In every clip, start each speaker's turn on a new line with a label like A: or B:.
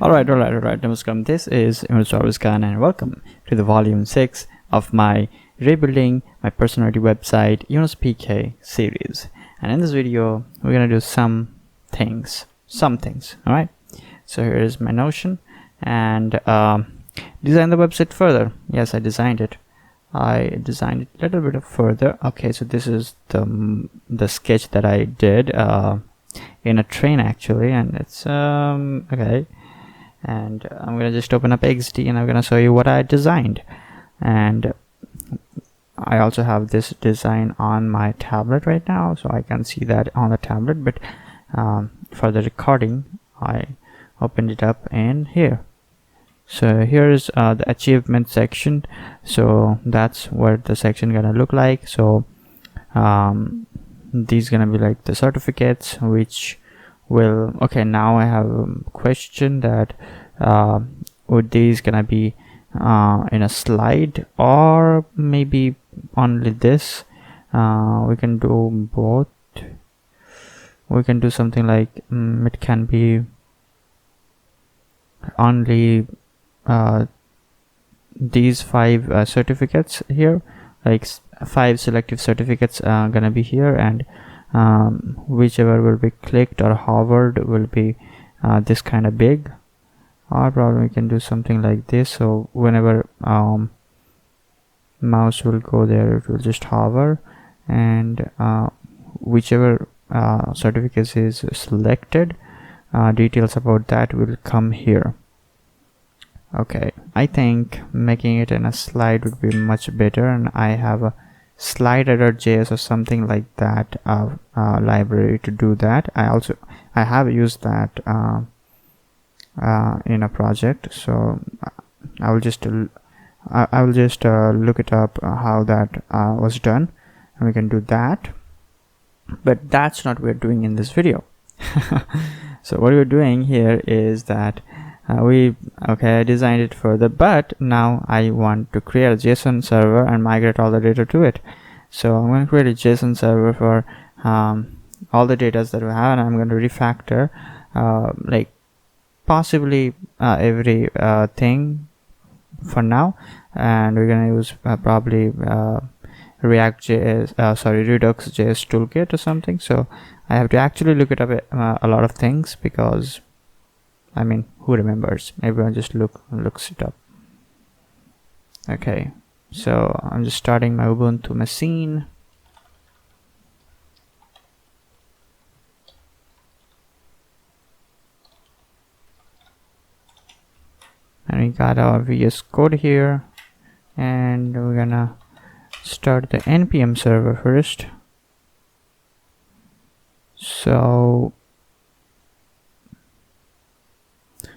A: Alright. Namaskar. This is YunusPK and welcome to the volume 6 of my rebuilding my personality website YunusPK series. And in this video, we're gonna do some things. Alright. So here is my Notion and design the website further. Yes, I designed it. I designed it a little bit further. Okay, so this is the sketch that I did in a train actually, and it's okay. And I'm gonna just open up XD and I'm gonna show you what I designed. And I also have this design on my tablet right now, so I can see that on the tablet, but for the recording I opened it up in here. So here is the achievement section, so that's what the section gonna look like. So these gonna be like the certificates, which will okay. Now I have a question that would these gonna be in a slide or maybe only this. We can do both. We can do something like it can be only these 5 certificates here, like 5 selective certificates gonna be here, and whichever will be clicked or hovered will be this kind of big. Or probably we can do something like this, so whenever mouse will go there, it will just hover, and whichever certificate is selected, details about that will come here. Okay, I think making it in a slide would be much better, and I have a slide.js or something like that library to do that. I have used that in a project, so I will just look it up how that was done, and we can do that. But that's not what we're doing in this video. So what we're doing here is that I designed it further, but now I want to create a JSON server and migrate all the data to it. So I'm going to create a JSON server for all the data that we have, and I'm going to refactor like possibly every thing for now, and we're going to use probably Redux.js toolkit or something. So I have to actually look it up a lot of things, because I mean, who remembers? Everyone just looks it up. Okay, so I'm just starting my Ubuntu machine. And we got our VS Code here, and we're gonna start the npm server first. So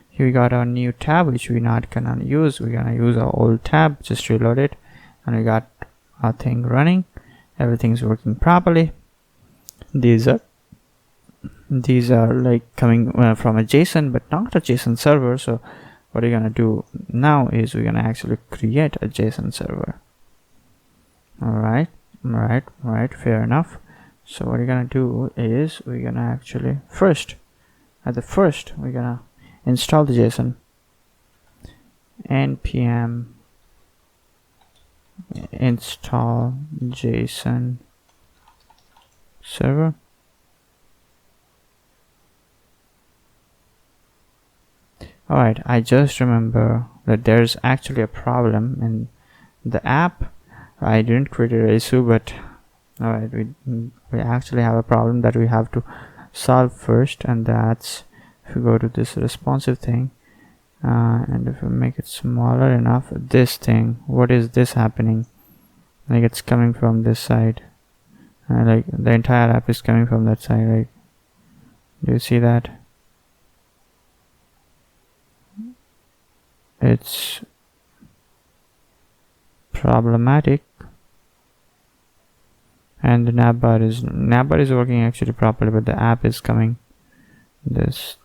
A: here we got our new tab, which we're not gonna use. We're gonna use our old tab, just reload it, and we got our thing running. Everything's working properly. These are like coming from a JSON, but not a JSON server. So what we're gonna do now is we're gonna actually create a JSON server. Alright, fair enough. So what we're gonna do is we're gonna actually first we're gonna install the JSON. npm install JSON server. Alright, I just remember that there's actually a problem in the app. I didn't create a issue, but alright, we actually have a problem that we have to solve first, and that's if we go to this responsive thing, and if we make it smaller enough, this thing, what is this happening? Like it's coming from this side, like the entire app is coming from that side. Like, do you see that? It's problematic. And the navbar is working actually properly, but the app is coming this.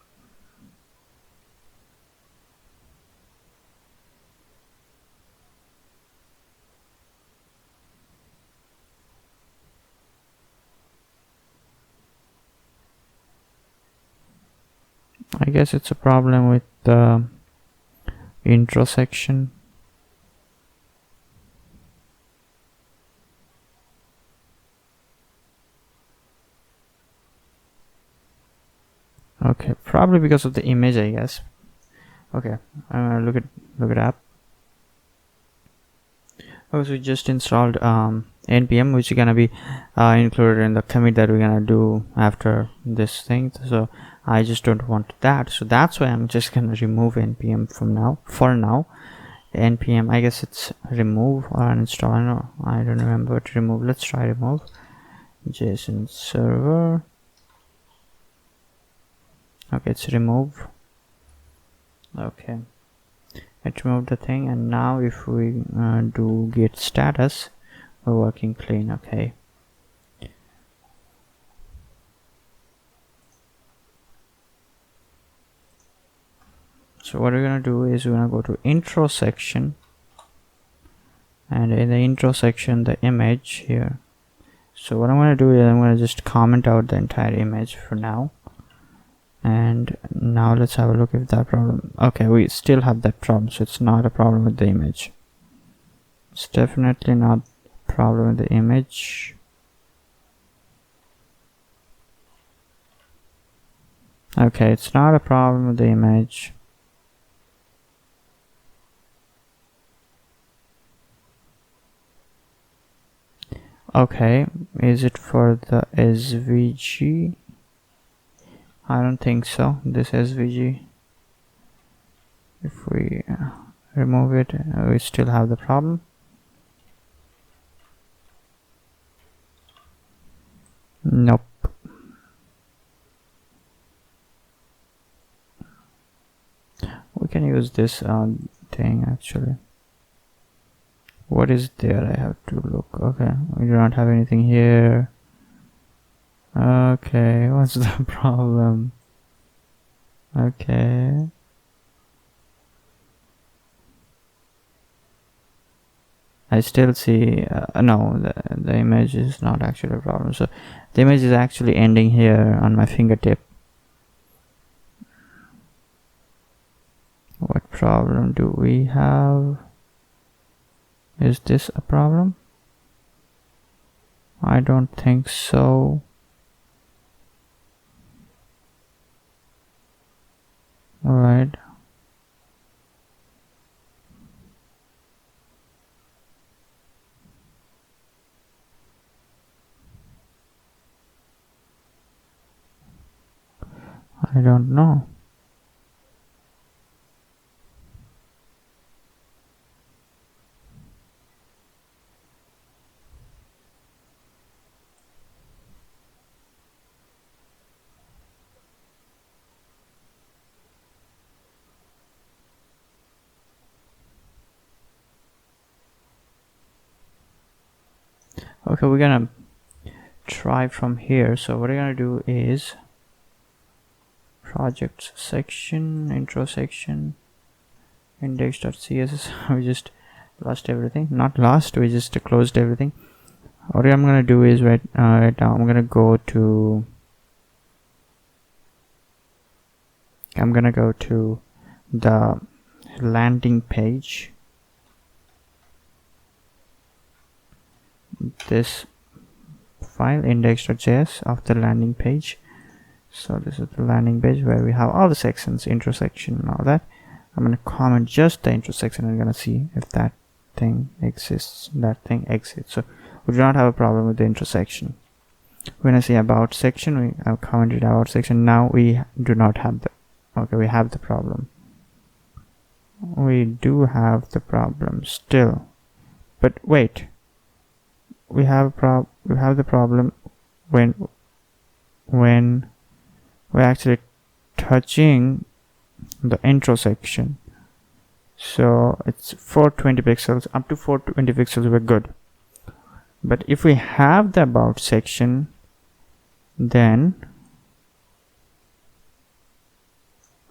A: I guess it's a problem with the intro section. Okay, probably because of the image, I guess. Okay, I'm gonna look it up. Oh, so we just installed npm, which is gonna be included in the commit that we're gonna do after this thing. So I just don't want that, so that's why I'm just gonna remove npm from now. For now, npm, I guess it's remove or uninstall. I don't remember what to remove. Let's try remove. JSON server. Okay, it's remove. Okay, it removed the thing, and now if we do git status, we're working clean. Okay, so what we're gonna do is we're gonna go to intro section, and in the intro section, the image here. So what I'm gonna do is I'm gonna just comment out the entire image for now. And now let's have a look if that problem. Okay, we still have that problem, so it's not a problem with the image. It's definitely not a problem with the image. Okay, it's not a problem with the image. Okay, is it for the SVG? I don't think so. This SVG, if we remove it, we still have the problem. Nope. We can use this thing actually. What is there? I have to look. Okay, we do not have anything here. Okay, what's the problem? Okay. I still see, no, the image is not actually a problem. So the image is actually ending here on my fingertip. What problem do we have? Is this a problem? I don't think so. Alright. I don't know. Okay, we're gonna try from here. So what we're gonna do is projects section, intro section, index.css. We just lost everything. Not lost, we just closed everything. What I'm gonna do is right now I'm gonna go to the landing page. This file index.js of the landing page. So this is the landing page where we have all the sections, intro section and all that. I'm going to comment just the intro section and I'm going to see if that thing exists. That thing exists. So we do not have a problem with the intro section. When I say about section, we have commented about section. Now we do not have the, okay, we have the problem. We do have the problem still. But wait. We have the problem when we're actually touching the intro section. So it's 420 pixels, up to 420 pixels we're good. But if we have the about section, then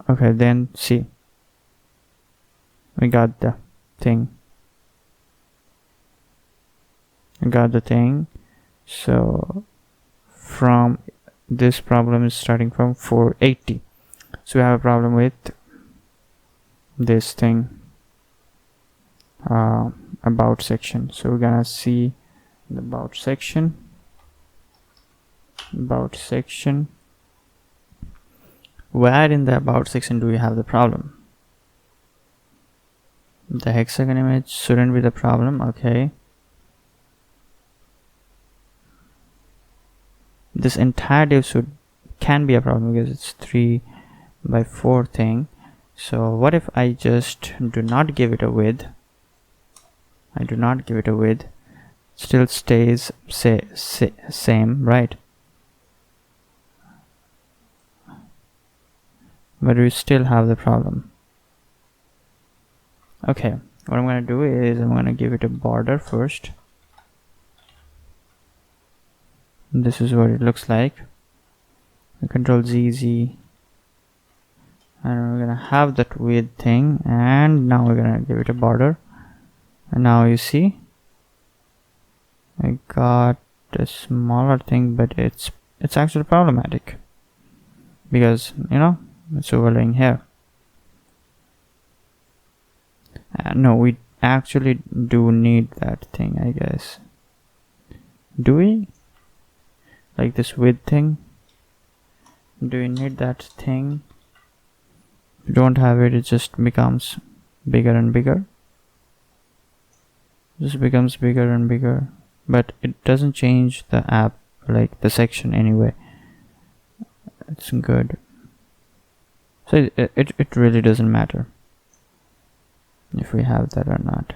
A: okay, then see, we got the thing. So from this problem is starting from 480. So we have a problem with this thing, about section. So we're gonna see the about section. Where in the about section do we have the problem? The hexagon image shouldn't be the problem. Okay, this entire div can be a problem because it's 3x4 thing. So what if I just do not give it a width? Still stays same, right? But we still have the problem. Okay, what I'm going to do is I'm going to give it a border first. This is what it looks like. Control Z, and we're going to have that width thing, and now we're going to give it a border. And now you see I got a smaller thing, but it's actually problematic because, you know, it's overlaying here. No, we actually do need that thing, I guess. Do we? Like this width thing? Do we need that thing? If you don't have it, it just becomes bigger and bigger. Just becomes bigger and bigger, but it doesn't change the app, like the section anyway. It's good. So it really doesn't matter if we have that or not.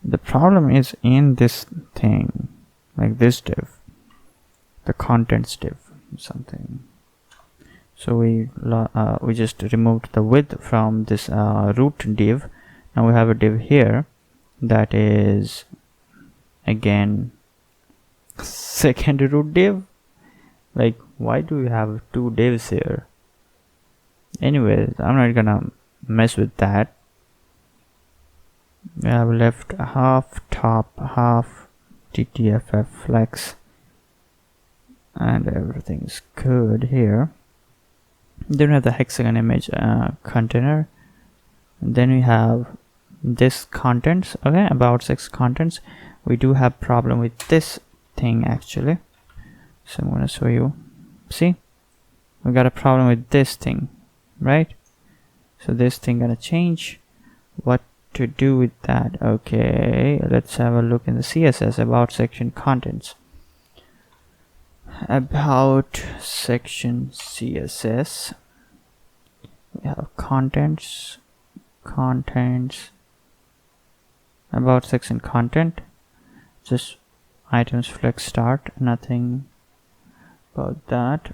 A: The problem is in this thing, like this div, the contents div, something. So we just removed the width from this root div. Now we have a div here that is again second root div. Like, why do we have two divs here? Anyways, I'm not gonna mess with that. We have left half top, half TTFF flex, and everything's good here. Then we have the hexagon image container. Then we have this contents. Okay, about 6 contents. We do have problem with this thing actually, so I'm gonna show you. See, we got a problem with this thing, right? So this thing gonna change. What to do with that? Okay, let's have a look in the CSS about section contents. About section CSS, we have contents, about section content, just items flex start, nothing about that.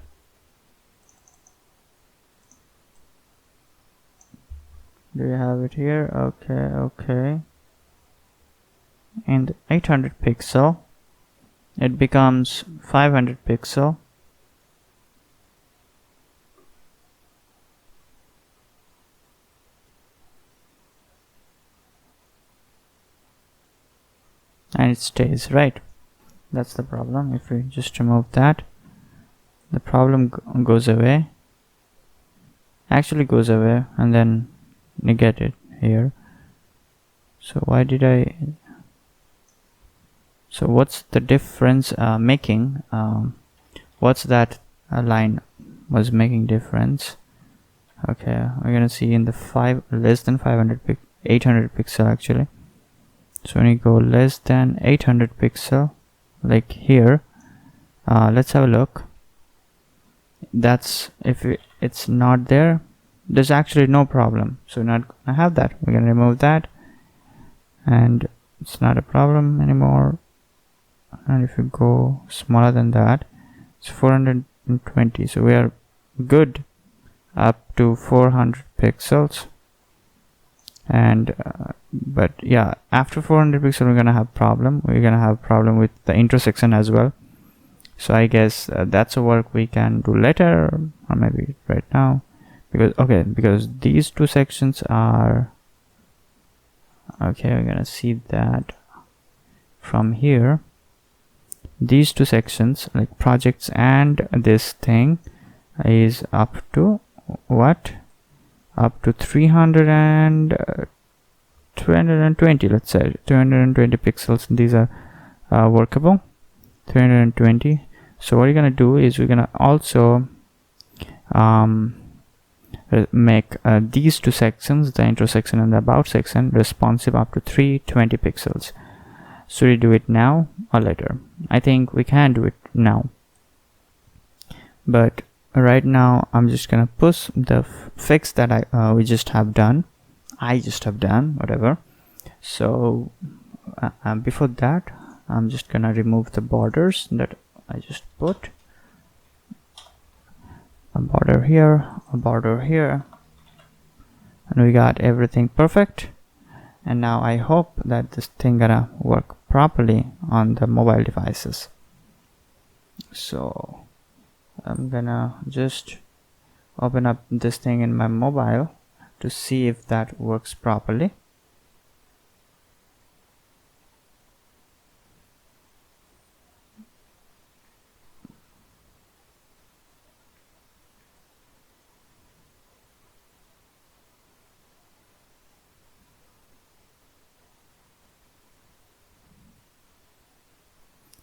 A: Do you have it here? Okay. And 800 pixel, it becomes 500 pixel. And it stays, right? That's the problem. If we just remove that, the problem goes away. Actually goes away, and then you get it here. So why did I? So what's the difference making? What's that line was making difference? Okay, we're gonna see in the less than 800 pixel actually. So when you go less than 800 pixel, like here, let's have a look. That's if it's not there, there's actually no problem. So we're not gonna have that. We're gonna remove that, and it's not a problem anymore. And if you go smaller than that, it's 420. So we are good up to 400 pixels. And but yeah, after 400 pixels we're gonna have problem. We're gonna have problem with the intersection as well. So I guess that's a work we can do later, or maybe right now, because these two sections are okay. We're gonna see that from here. These two sections, like projects and this thing, is up to what? up to 220, let's say 220 pixels. These are workable. 320. So what you're gonna do is we're gonna also make these two sections, the intro section and the about section, responsive up to 320 pixels. Should we do it now or later? I think we can do it now, but right now I'm just gonna push the fix that I just have done, whatever. So before that, I'm just gonna remove the borders that I just put. A border here, a border here, and we got everything perfect. And now I hope that this thing gonna work properly on the mobile devices. So I'm gonna just open up this thing in my mobile to see if that works properly.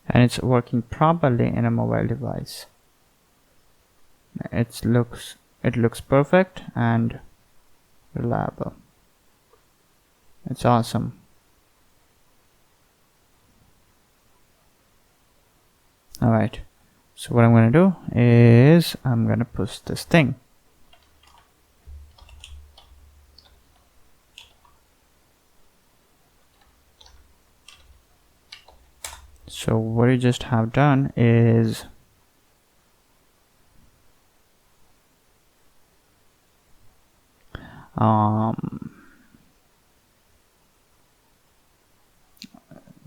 A: And it's working properly in a mobile device. It looks perfect and reliable. It's awesome. Alright, so what I'm gonna do is I'm gonna push this thing. So what you just have done is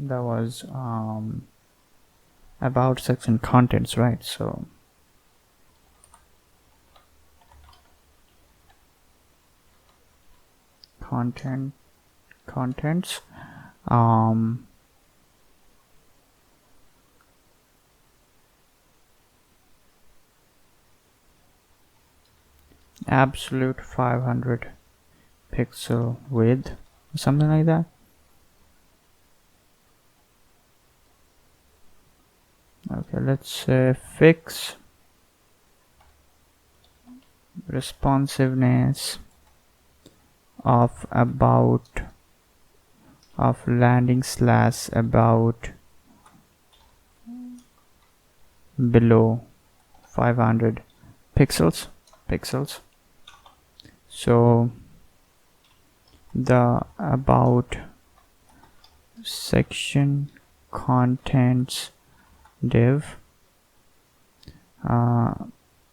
A: that was about section contents, right? So contents absolute 500 pixel width, something like that. Okay, let's say fix responsiveness of about of landing slash about below 500 pixels. So the about section contents div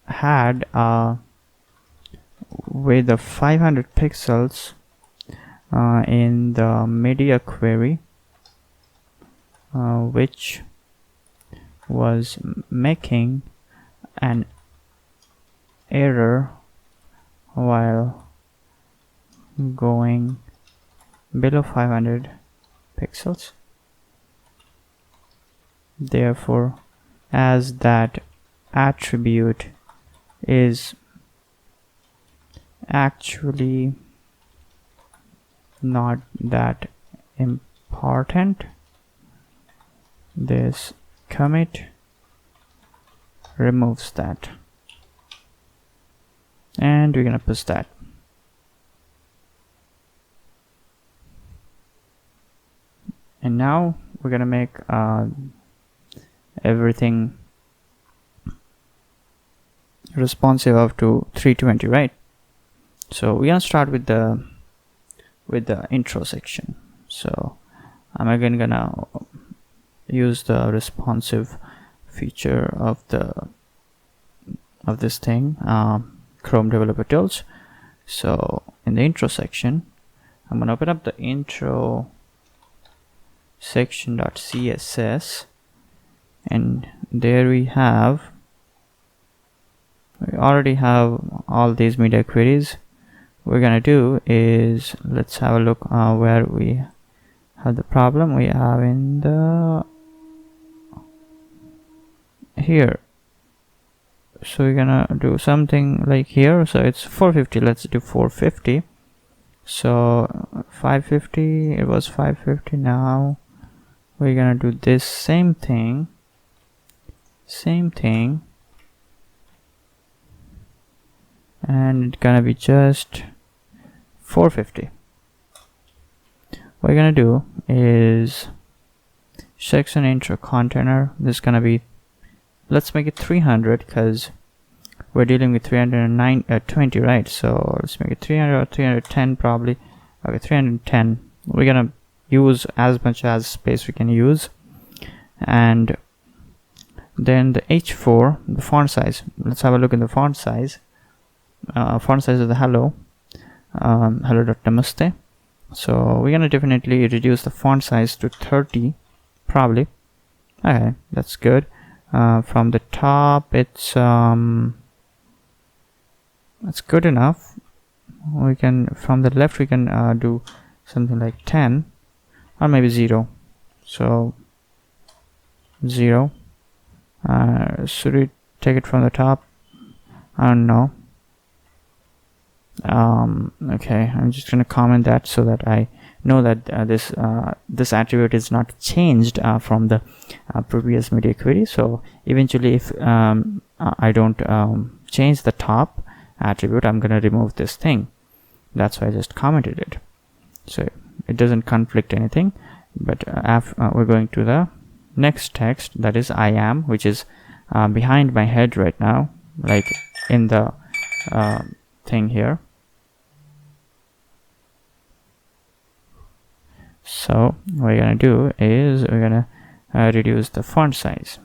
A: had a width of 500 pixels in the media query, which was making an error while going below 500 pixels. Therefore, as that attribute is actually not that important, this commit removes that, and we're gonna push that. And now we're gonna make everything responsive up to 320, right? So we're gonna start with the intro section. So I'm again gonna use the responsive feature of this thing, Chrome Developer Tools. So in the intro section, I'm gonna open up the intro section.css, and there we already have all these media queries. What we're gonna do is let's have a look where we have the problem. We have in the here So we're gonna do something like here. So it's 450. Let's do 450. So 550, it was 550. Now we're gonna do this same thing, and it's gonna be just 450. What we're gonna do is section intro container. This is gonna be, let's make it 300 because we're dealing with 320, right? So let's make it 300 or 310 probably. Okay, 310. We're gonna use as much as space we can use. And then the H4, the font size. Let's have a look at the font size. Font size of the hello, hello.namaste. So we're gonna definitely reduce the font size to 30 probably. Okay, that's good. From the top, it's good enough. We can, from the left, we can do something like 10 or maybe 0. So 0. Should we take it from the top? I don't know. Okay, I'm just gonna comment that so that I know that this attribute is not changed from the previous media query. So eventually, if I don't change the top attribute, I'm gonna remove this thing. That's why I just commented it, so it doesn't conflict anything. But we're going to the next text, that is I am, which is behind my head right now, like in the thing here. So what we're gonna do is we're gonna reduce the font size.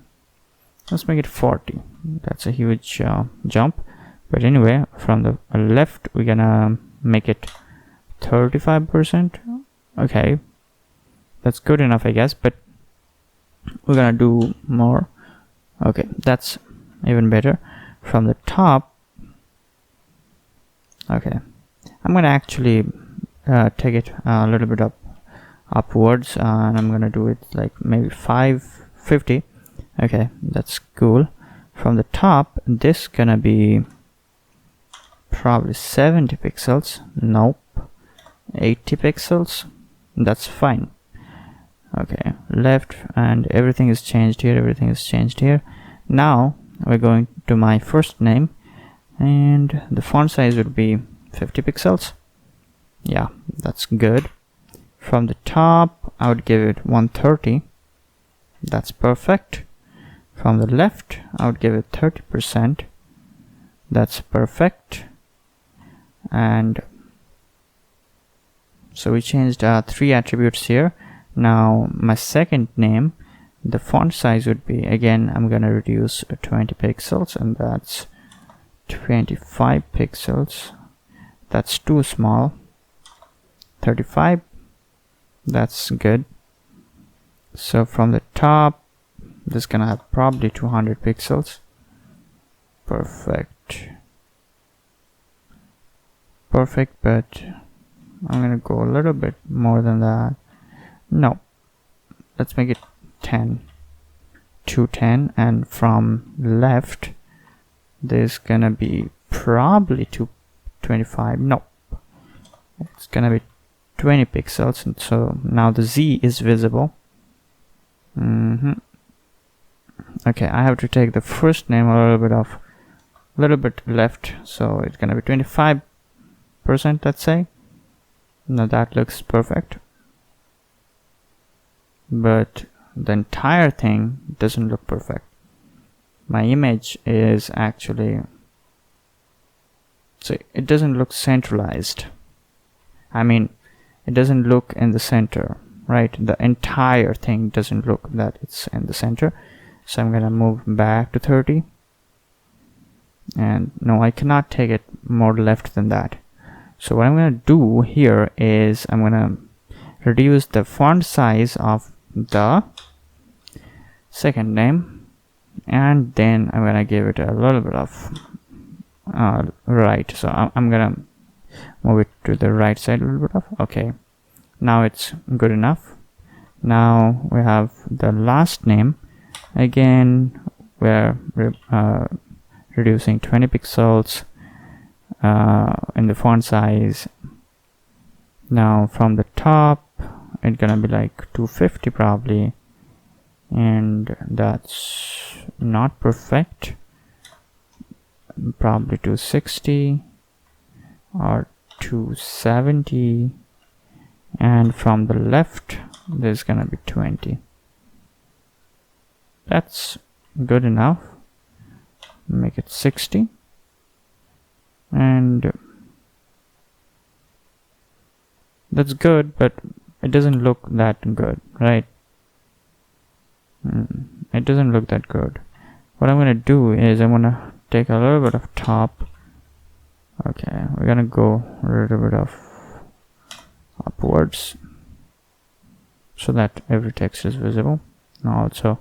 A: Let's make it 40. That's a huge jump. But anyway, from the left, we're gonna make it 35%. Okay, that's good enough, I guess, but we're gonna do more. Okay, that's even better. From the top, okay, I'm gonna actually take it a little bit upwards, and I'm gonna do it like maybe 550. Okay, that's cool. From the top, this gonna be probably 70 pixels. Nope, 80 pixels. That's fine. Okay, left, and everything is changed here. Everything is changed here. Now we're going to my first name, and the font size would be 50 pixels. Yeah, that's good. From the top, I would give it 130. That's perfect. From the left, I would give it 30%. That's perfect. And so we changed 3 attributes here. Now my second name, the font size would be, again, I'm gonna reduce 20 pixels, and that's 25 pixels. That's too small. 35. That's good. So from the top, this is gonna have probably 200 pixels. Perfect. Perfect, but I'm gonna go a little bit more than that. No, let's make it 10 to 10, and from left, there's gonna be probably 25. No, it's gonna be 20 pixels, and so now the Z is visible. Okay, I have to take the first name a little bit left, so it's gonna be 25%, let's say. Now that looks perfect, but the entire thing doesn't look perfect. My image is actually, so it doesn't look centralized. I mean, it doesn't look in the center, right? The entire thing doesn't look that it's in the center. So I'm gonna move back to 30, and no, I cannot take it more left than that. So what I'm gonna do here is I'm gonna reduce the font size of the second name, and then I'm gonna give it a little bit of right. So I'm gonna move it to the right side a little bit of. Okay, now it's good enough. Now we have the last name. Again, we're reducing 20 pixels in the font size. Now from the top it's gonna be like 250 probably, and that's not perfect. Probably 260 or 270, and from the left there's gonna be 20. That's good enough. Make it 60, and that's good, but it doesn't look that good, right? It doesn't look that good. What I'm gonna do is I'm gonna take a little bit of top. Okay, we're gonna go a little bit of upwards so that every text is visible. Now also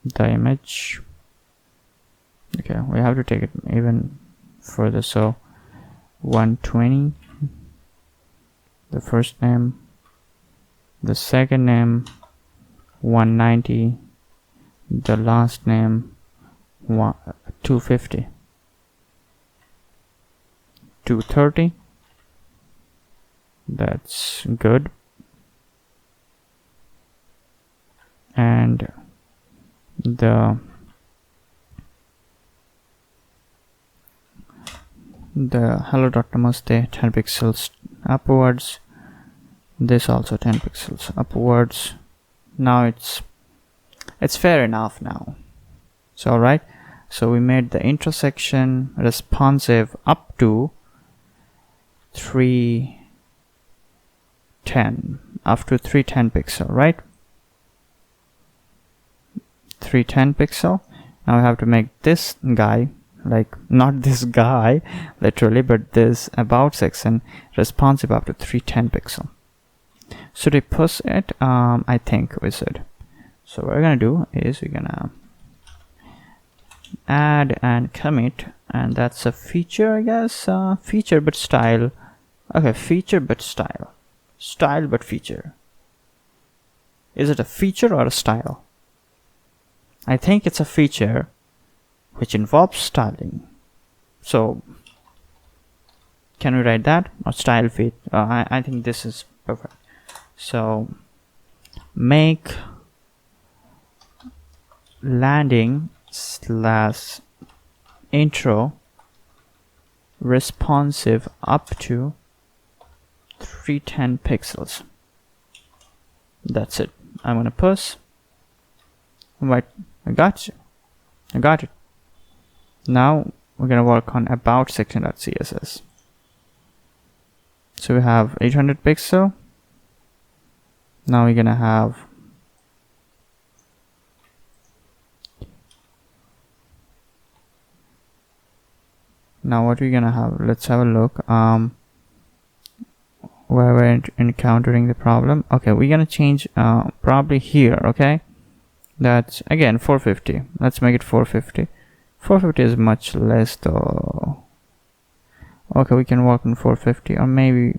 A: the image. Okay, we have to take it even further, so 120, the first name, the second name 190, the last name 250, 230. That's good. And the hello.namaste 10 pixels upwards, this also 10 pixels upwards. Now it's fair enough now. So alright, so we made the intersection responsive up to 310, up to 310 pixel, right? 310 pixel. Now we have to make this guy, like not this guy literally, but this about section responsive up to 310 pixel. Should we push it? I think we should. So what we're gonna do is we're gonna add and commit, and that's a feature, I guess. Feature but style. Okay, feature but style. Style but feature. Is it a feature or a style? I think it's a feature which involves styling. So can we write that? Or style feed? I think this is perfect. So make landing slash intro responsive up to 310 pixels. That's it. I'm gonna push. Right, I got you. I got it. Now we're gonna work on about section.css. So we have 800 pixel. Now we're gonna have what we're gonna have. Let's have a look. Where we're encountering the problem. Okay, we're gonna change probably here. Okay, that's again 450. Let's make it 450. 450 is much less though. Okay, we can work on 450, or maybe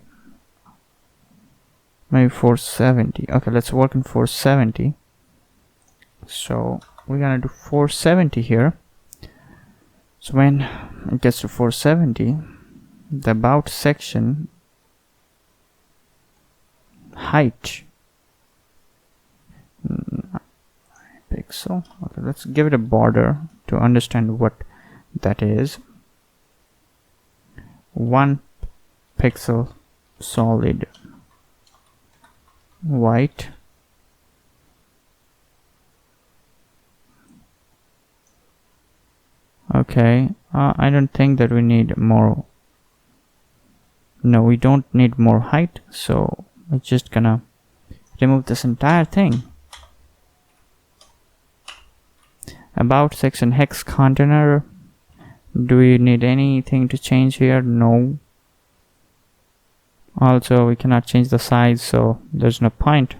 A: 470. Okay, let's work on 470. So we're gonna do 470 here. So when it gets to 470, the about section height pixel. Okay, let's give it a border to understand what that is. 1 pixel solid white. Okay, I don't think that we need more. No, we don't need more height, so we're just gonna remove this entire thing. About section hex container. Do we need anything to change here? No. Also, we cannot change the size, so there's no point.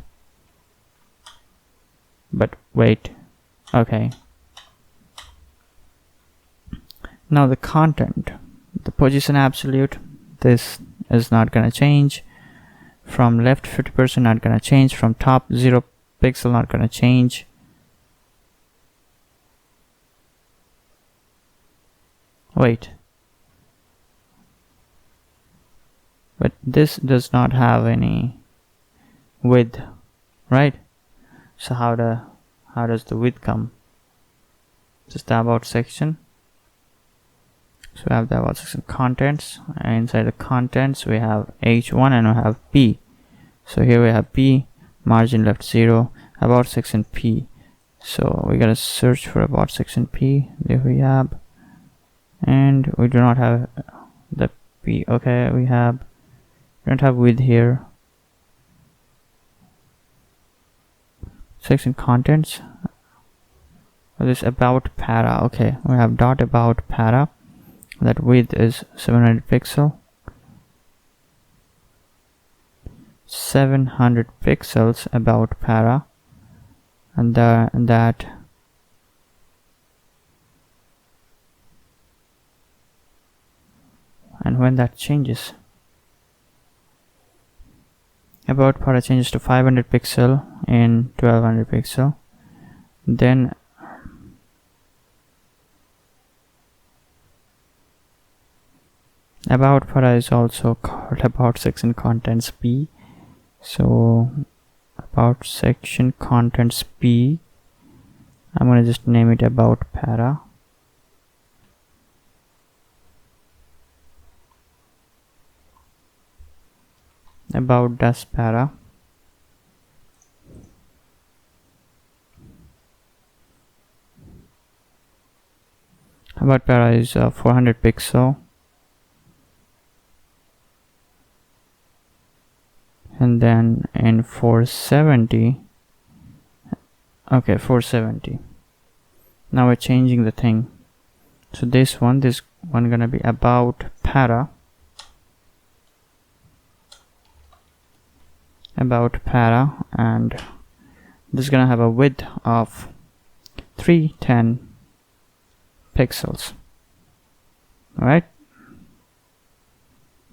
A: But wait. Okay. Now the content, the position absolute, this is not gonna change. From left 50% not gonna change. From top 0 pixel not gonna change. Wait, but this does not have any width, right? So how does the width come? Just the about section. So we have the about section contents, and inside the contents we have H1 and we have P. So here we have P, margin left 0, about section P. So we gotta search for about section P. There we have, and we do not have the P. Okay, we don't have width here. Section contents. This about para. Okay, we have dot about para. That width is 700 pixel. 700 pixels about para, and that and when that changes, about para changes to 500 pixel in 1200 pixel, then about para is also called about section contents P. So about section contents P, I'm gonna just name it about para. About dash para. About para is 400 pixel. And then in 470, okay, 470. Now we're changing the thing. So this one gonna be about para. About para, and this is gonna have a width of 310 pixels. Alright,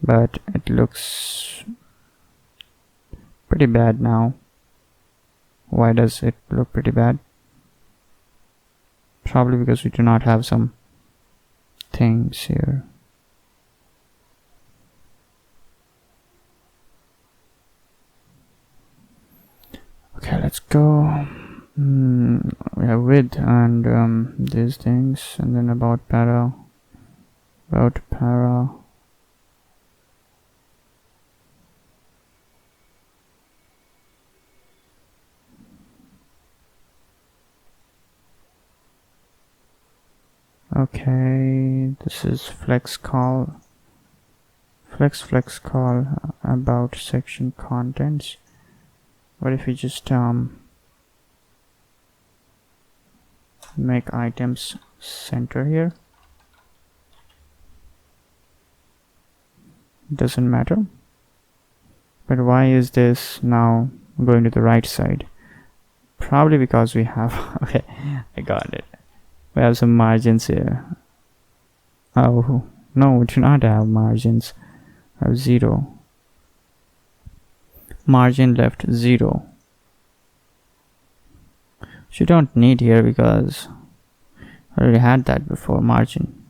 A: but it looks pretty bad now. Why does it look pretty bad? Probably because we do not have some things here. Okay, let's go. We have width and these things, and then about para. Okay, this is flex call about section contents. What if we just make items center here? Doesn't matter. But why is this now going to the right side? Probably because we have okay, I got it. We have some margins here. Oh no, we do not have margins. I have 0. Margin left 0. So you don't need here because I already had that before, margin.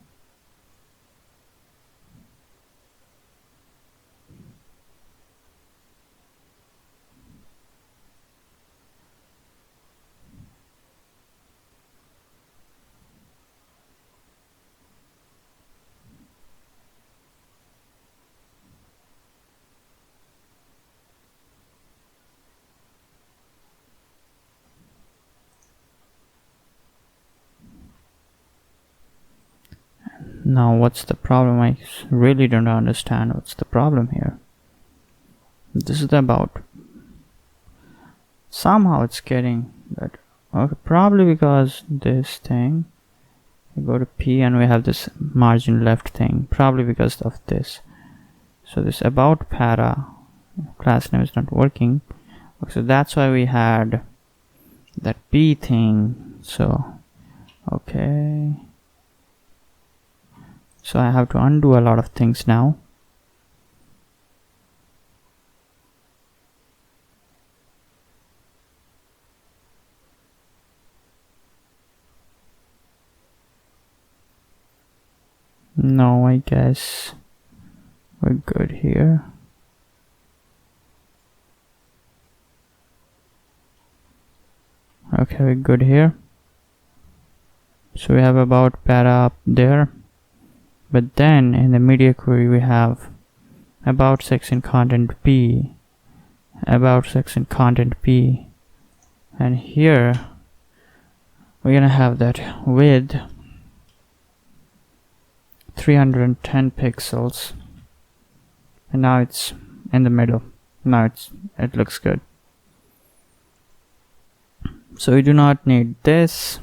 A: Now what's the problem? I really don't understand what's the problem here. This is about. Somehow it's getting that. Okay, probably because this thing. We go to P and we have this margin left thing. Probably because of this. So this about para class name is not working. So that's why we had that P thing. So okay. So I have to undo a lot of things now. No, I guess we're good here. Okay, we're good here. So we have about para up there, but then in the media query we have about section content P, about section content P, and here we're gonna have that width 310 pixels, and now it's in the middle. Now it looks good. So we do not need this,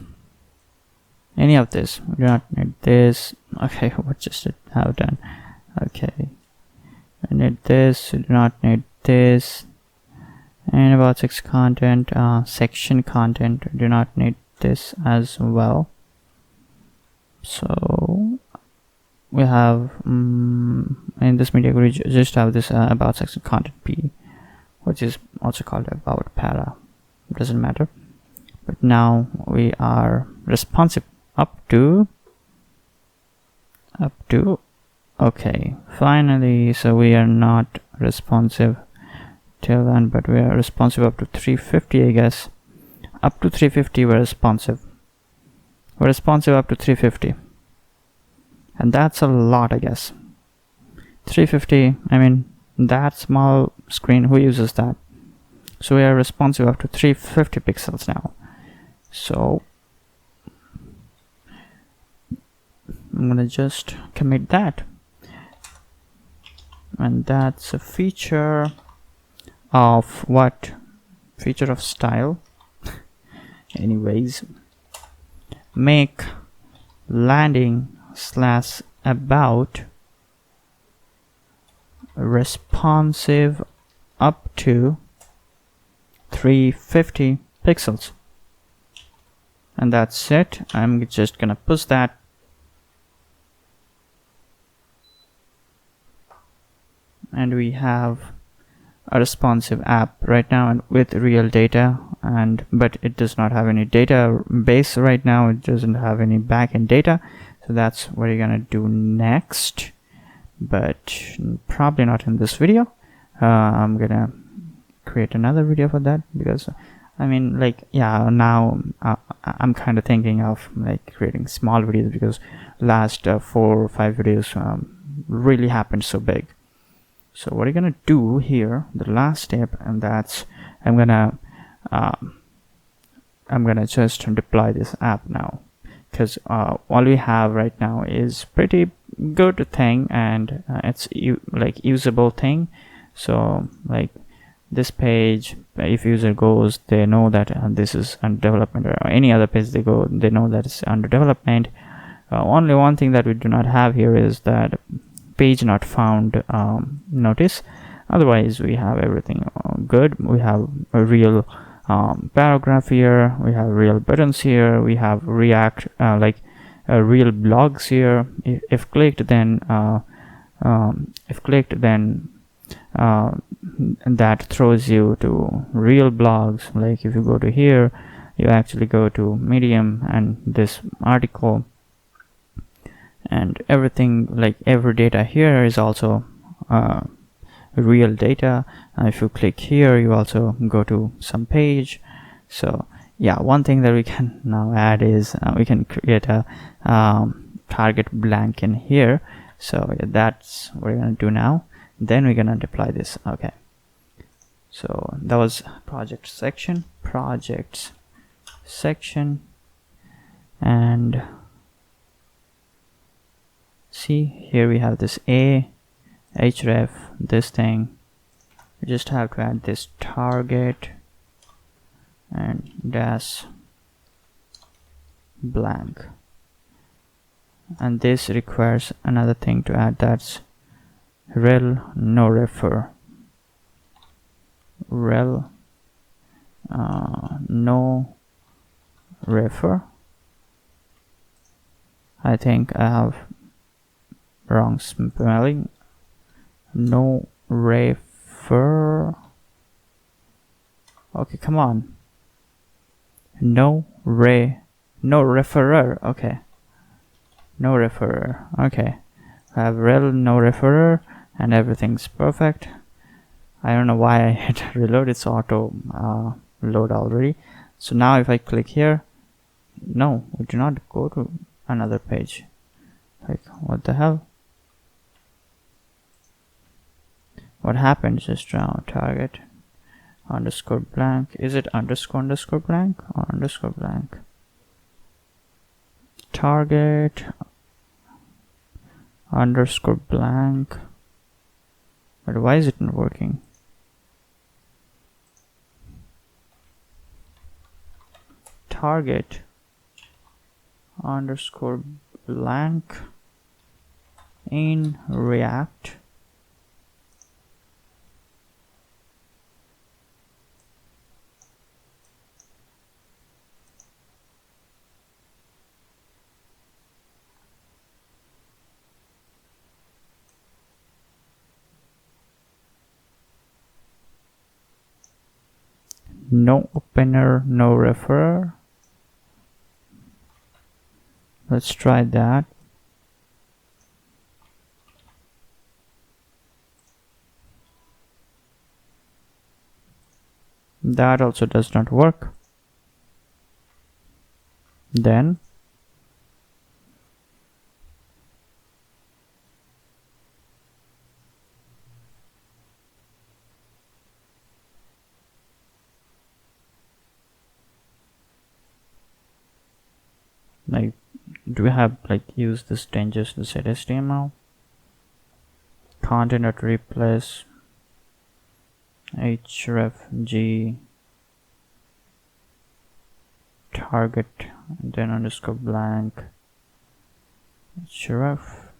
A: any of this. We do not need this. Okay, what just did I have done? Okay, we need this. We do not need this. And about section content, we do not need this as well. So we have in this media query just have this about section content P, which is also called about para. It doesn't matter. But now we are responsive up to okay, finally. So we are not responsive till then, but we are responsive up to 350, I guess. Up to 350 we're responsive. We're responsive up to 350, and that's a lot, I guess. 350, I mean, that small screen, who uses that? So we are responsive up to 350 pixels now. So I'm gonna just commit that, and that's a feature of what? Feature of style. Anyways, make landing / about responsive up to 350 pixels. And that's it. I'm just gonna push that. And we have a responsive app right now, and with real data, but it does not have any database right now. It doesn't have any backend data. So that's what you're gonna do next, but probably not in this video. I'm gonna create another video for that, because I mean, like, yeah, now I'm kind of thinking of like creating small videos, because last 4 or 5 videos really happened so big. So what you're gonna do here, the last step, and that's I'm gonna just deploy this app now, because all we have right now is pretty good thing, and it's like usable thing. So like this page, if user goes, they know that this is under development, or any other page they go, they know that it's under development. Only one thing that we do not have here is that page not found notice. Otherwise we have everything good. We have a real paragraph here, we have real buttons here, we have React real blogs here. If clicked, then that throws you to real blogs. Like if you go to here, you actually go to Medium and this article, and everything, like every data here is also real data. If you click here, you also go to some page. So yeah, one thing that we can now add is we can create a target blank in here. So yeah, that's what we're gonna do now. Then we're gonna deploy this. Okay, so that was projects section, and see here we have this href, this thing. We just have to add this target and dash blank, and this requires another thing to add, that's rel no refer, rel no refer. I think I have wrong spelling. No refer. Okay, come on. No referrer. Okay, no referrer. Okay, have rel no referrer, and everything's perfect. I don't know why I hit reload. It's auto load already. So now if I click here, no, we do not go to another page. Like, what the hell? What happened just now? Target underscore blank. Is it underscore blank or underscore blank? Target underscore blank. But why is it not working? Target underscore blank in React. No opener, no referrer. Let's try that. That also does not work. Then like, do we have like use this changes to set HTML content at replace hrefg target and then underscore blank href.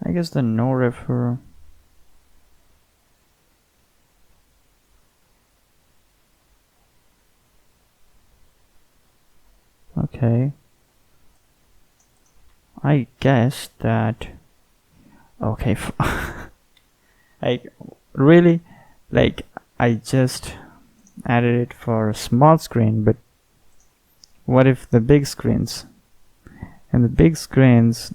A: I guess the no refer. Okay. I guess that. Okay. Like, really? Like, I just added it for a small screen, but what if the big screens? And the big screens,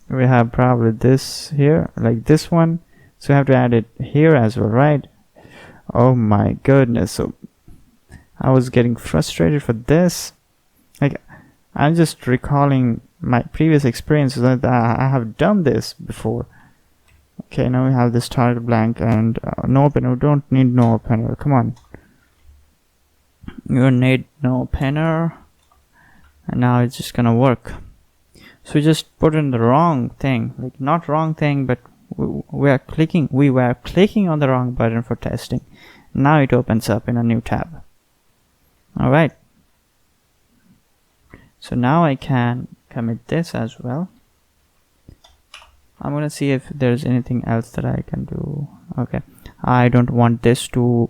A: we have probably this here, like this one, so we have to add it here as well, right? Oh my goodness. So I was getting frustrated for this. Like, I'm just recalling my previous experiences that I have done this before. Okay, now we have this target blank and no opener. We don't need no opener. Come on, you need no opener, and now it's just gonna work. So we just put in the wrong thing, like not wrong thing, but we were clicking on the wrong button for testing. Now it opens up in a new tab. All right. So now I can commit this as well. I'm gonna see if there's anything else that I can do. Okay, I don't want this to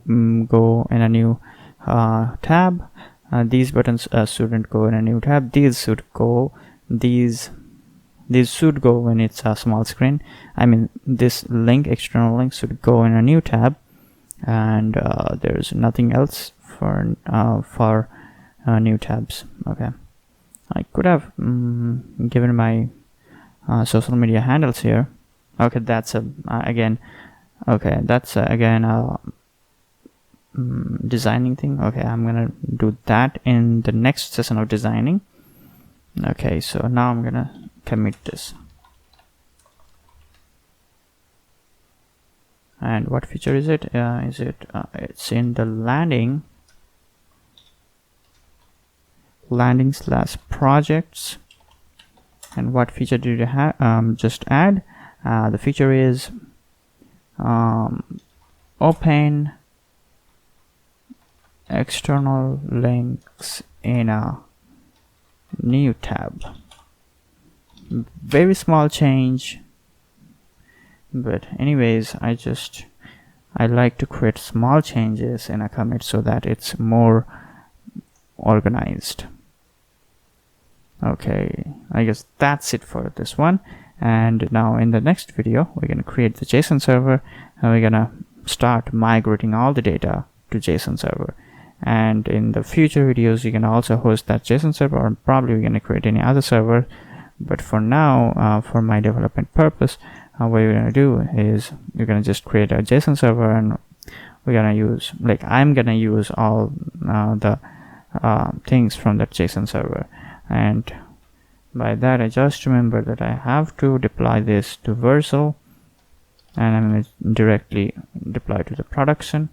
A: go in a new tab. These buttons shouldn't go in a new tab. These should go. These should go when it's a small screen. I mean, this link, external link, should go in a new tab, and there's nothing else for new tabs. Okay, I could have given my social media handles here. Okay, that's again. Okay, that's again designing thing. Okay, I'm gonna do that in the next session of designing. Okay, so now I'm gonna commit this. And what feature is it? It's in the landing /projects. And what feature did you have just add? The feature is open external links in a new tab. Very small change, but anyways, I like to create small changes in a commit so that it's more organized. Okay, I guess that's it for this one. And now in the next video, we're going to create the JSON server, and we're going to start migrating all the data to JSON server. And in the future videos, you can also host that JSON server, or probably we're going to create any other server. But for now, for my development purpose, what we're going to do is we're going to just create a JSON server, and we're going to use, like, I'm going to use all the things from that JSON server. And by that, I just remember that I have to deploy this to Vercel, and I'm going to directly deploy to the production.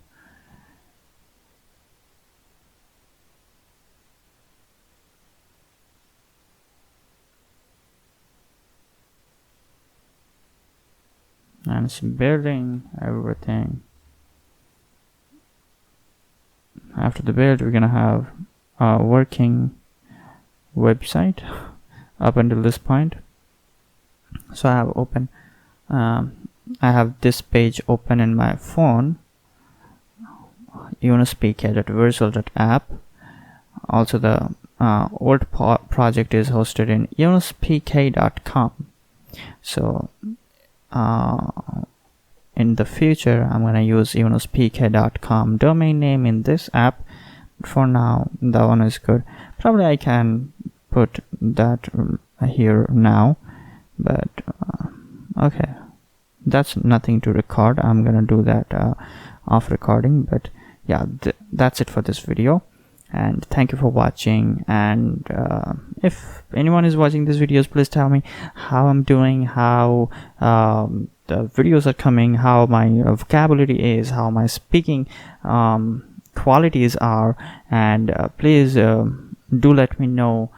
A: And it's building everything. After the build, we're gonna have a working website up until this point. So I have this page open in my phone, YunusPK.Vercel.app. Also, the old project is hosted in YunusPK.com. So in the future, I'm gonna use YunusPK.com domain name in this app. For now, that one is good. Probably I can put that here now, but okay, that's nothing to record. I'm gonna do that off recording. But yeah, that's it for this video, and thank you for watching. And if anyone is watching these videos, please tell me how I'm doing, how the videos are coming, how my vocabulary is, how my speaking qualities are, and please do let me know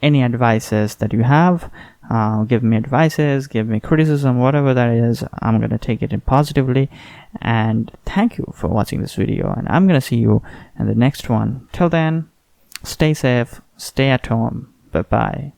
A: any advices that you have. Give me advices, give me criticism, whatever that is. I'm gonna take it in positively. And thank you for watching this video, and I'm gonna see you in the next one. Till then, stay safe, stay at home. Bye bye.